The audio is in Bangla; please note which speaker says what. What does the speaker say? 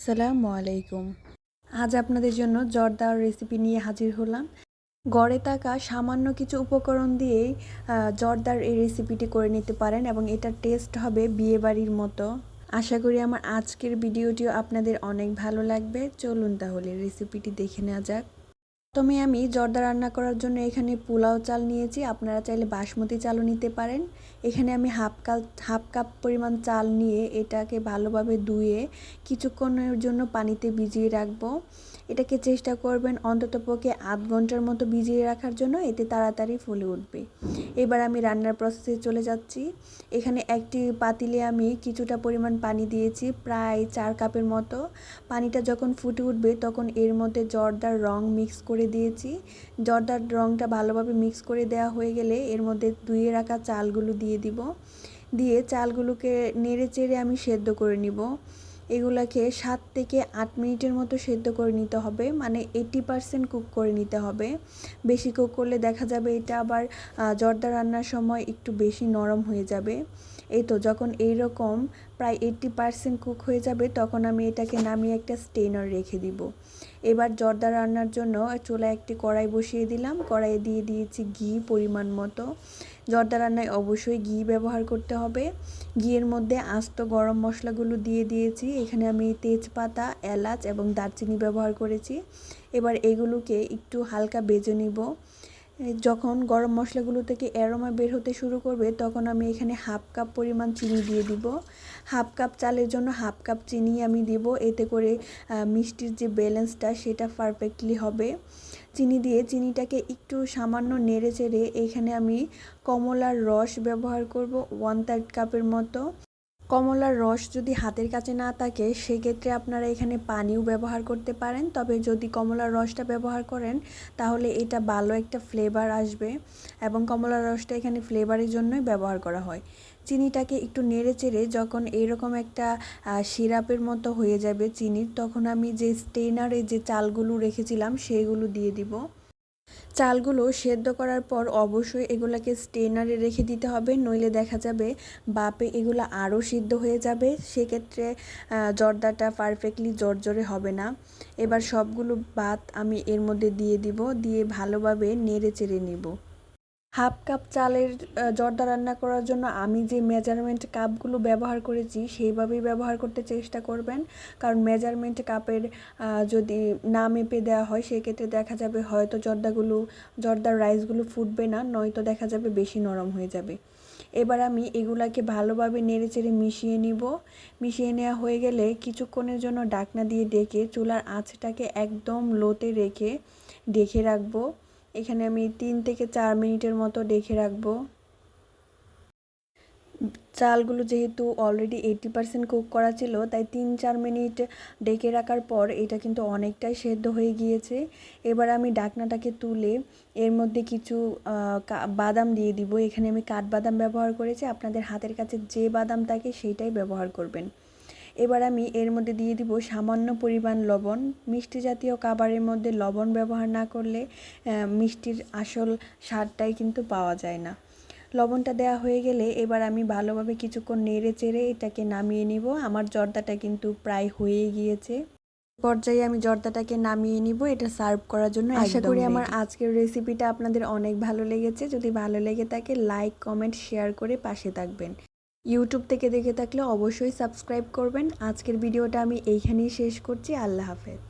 Speaker 1: আসসালামু আলাইকুম। আজ আপনাদের জন্য জর্দার রেসিপি নিয়ে হাজির হলাম। গড়ে থাকা সামান্য কিছু উপকরণ দিয়েই জর্দার এই রেসিপিটি করে নিতে পারেন এবং এটার টেস্ট হবে বিয়েবাড়ির মতো। আশা করি আমার আজকের ভিডিওটিও আপনাদের অনেক ভালো লাগবে। চলুন তাহলে রেসিপিটি দেখে নেওয়া যাক। প্রথমে আমি জর্দা রান্না করার জন্য এখানে পোলাও চাল নিয়েছি। আপনারা চাইলে বাসমতি চালও নিতে পারেন। এখানে আমি হাফ কাপ পরিমাণ চাল নিয়ে এটাকে ভালোভাবে ধুয়ে কিছুক্ষণের জন্য পানিতে ভিজিয়ে রাখবো। এটাকে চেষ্টা করবেন অন্ততপক্ষে আধ ঘন্টার মতো ভিজিয়ে রাখার জন্য, এতে তাড়াতাড়ি ফুলে উঠবে। এবার আমি রান্নার প্রসেসে চলে যাচ্ছি। এখানে একটি পাতিলে আমি কিছুটা পরিমাণ পানি দিয়েছি, প্রায় 4 কাপের মতো। পানিটা যখন ফুটে উঠবে তখন এর মধ্যে জর্দার রং মিক্স করে দিয়েছি। জর্দার রংটা ভালোভাবে মিক্স করে দেওয়া হয়ে গেলে এর মধ্যে ধুয়ে রাখা চালগুলো দিয়ে দিব। দিয়ে চালগুলোকে নেড়ে চেড়ে আমি সেদ্ধ করে নিব। এগুলাকে 7 থেকে 8 মিনিটের মতো সেদ্ধ করে নিতে হবে, মানে 80% কুক করে নিতে হবে। বেশি কুক করলে দেখা যাবে এটা আবার জর্দা রান্নার সময় একটু বেশি নরম হয়ে যাবে। এই তো যখন এইরকম প্রায় 80% কুক হয়ে যাবে তখন আমি এটাকে নামিয়ে একটা স্টেনার রেখে দিব। এবার জর্দা রান্নার জন্য চুলায় একটি কড়াই বসিয়ে দিলাম। কড়াইয়ে দিয়ে দিয়েছি ঘি পরিমাণ মতো। জর্দা রান্নায় অবশ্যই ঘি ব্যবহার করতে হবে। ঘিয়ের মধ্যে আস্ত গরম মশলাগুলো দিয়ে দিয়েছি। এখানে আমি তেজপাতা, এলাচ এবং দারচিনি ব্যবহার করেছি। এবার এগুলোকে একটু হালকা ভেজে নিব। যখন গরম মশলাগুলো থেকে অ্যারোমা বের হতে শুরু করবে তখন আমি এখানে হাফ কাপ পরিমাণ চিনি দিয়ে দিব। হাফ কাপ চালের জন্য হাফ কাপ চিনি আমি দিব, এতে করে মিষ্টির যে ব্যালেন্সটা সেটা পারফেক্টলি হবে। চিনি দিয়ে চিনিটাকে একটু সামান্য নেড়ে চেড়ে এখানে আমি কমলার রস ব্যবহার করব 1/3 কাপের মতো। কমলার রস যদি হাতের কাছে না থাকে সেক্ষেত্রে আপনারা এখানে পানিও ব্যবহার করতে পারেন, তবে যদি কমলার রসটা ব্যবহার করেন তাহলে এটা ভালো একটা ফ্লেভার আসবে এবং কমলার রসটা এখানে ফ্লেভারের জন্যই ব্যবহার করা হয়। চিনিটাকে একটু নেড়ে চেড়ে যখন এইরকম একটা সিরাপের মতো হয়ে যাবে চিনির, তখন আমি যে স্টেনারে যে চালগুলো রেখেছিলাম সেগুলো দিয়ে দিব। চালগুলো সেদ্ধ করার পর অবশ্যই এগুলাকে স্টেনারে রেখে দিতে হবে, নইলে দেখা যাবে বাপে এগুলো আরও সিদ্ধ হয়ে যাবে। সেক্ষেত্রে জর্দাটা পারফেক্টলি জর্জরে হবে না। এবার সবগুলো ভাত আমি এর মধ্যে দিয়ে দিব, দিয়ে ভালোভাবে নেড়ে চেড়ে নিব। হাফ কাপ চালের জর্দা রান্না করার জন্য আমি যে মেজারমেন্ট কাপগুলো ব্যবহার করেছি সেইভাবেই ব্যবহার করতে চেষ্টা করবেন, কারণ মেজারমেন্ট কাপের যদি না মেপে দেওয়া হয় সেক্ষেত্রে দেখা যাবে হয়তো জর্দার রাইসগুলো ফুটবে না, নয়তো দেখা যাবে বেশি নরম হয়ে যাবে। এবার আমি এগুলাকে ভালোভাবে নেড়ে চেড়ে মিশিয়ে নিব। মিশিয়ে নেওয়া হয়ে গেলে কিছুক্ষণের জন্য ঢাকনা দিয়ে ডেকে চুলার আঁচটাকে একদম লোতে রেখে ঢেকে রাখবো। এখানে আমি 3 থেকে 4 মিনিটের মতো ঢেকে রাখবো। চালগুলো যেহেতু অলরেডি 80% কুক করা ছিল তাই 3-4 মিনিট ঢেকে রাখার পর এটা কিন্তু অনেকটাই সেদ্ধ হয়ে গিয়েছে। এবার আমি ঢাকনাটাকে তুলে এর মধ্যে কিছু বাদাম দিয়ে দিব। এখানে আমি কাঠবাদাম ব্যবহার করেছি, আপনাদের হাতের কাছে যে বাদাম থাকে সেইটাই ব্যবহার করবেন। এবার আমি এর মধ্যে দিয়ে দিব সামান্য পরিমাণ লবণ। মিষ্টি জাতীয় খাবারের মধ্যে লবণ ব্যবহার না করলে মিষ্টির আসল স্বাদটাই কিন্তু পাওয়া যায় না। লবণটা দেওয়া হয়ে গেলে এবার আমি ভালোভাবে কিছুক্ষণ নেড়ে চেড়ে এটাকে নামিয়ে নিব। আমার জর্দাটা কিন্তু প্রায় হয়ে গিয়েছে। পর্যায়ে আমি জর্দাটাকে নামিয়ে নিব, এটা সার্ভ করার জন্য। আশা করি আমার আজকের রেসিপিটা আপনাদের অনেক ভালো লেগেছে। যদি ভালো লেগে থাকে লাইক, কমেন্ট, শেয়ার করে পাশে থাকবেন। ইউটিউব থেকে দেখে থাকলে অবশ্যই সাবস্ক্রাইব করবেন। আজকের ভিডিওটা আমি এইখানেই শেষ করছি। আল্লাহ হাফেজ।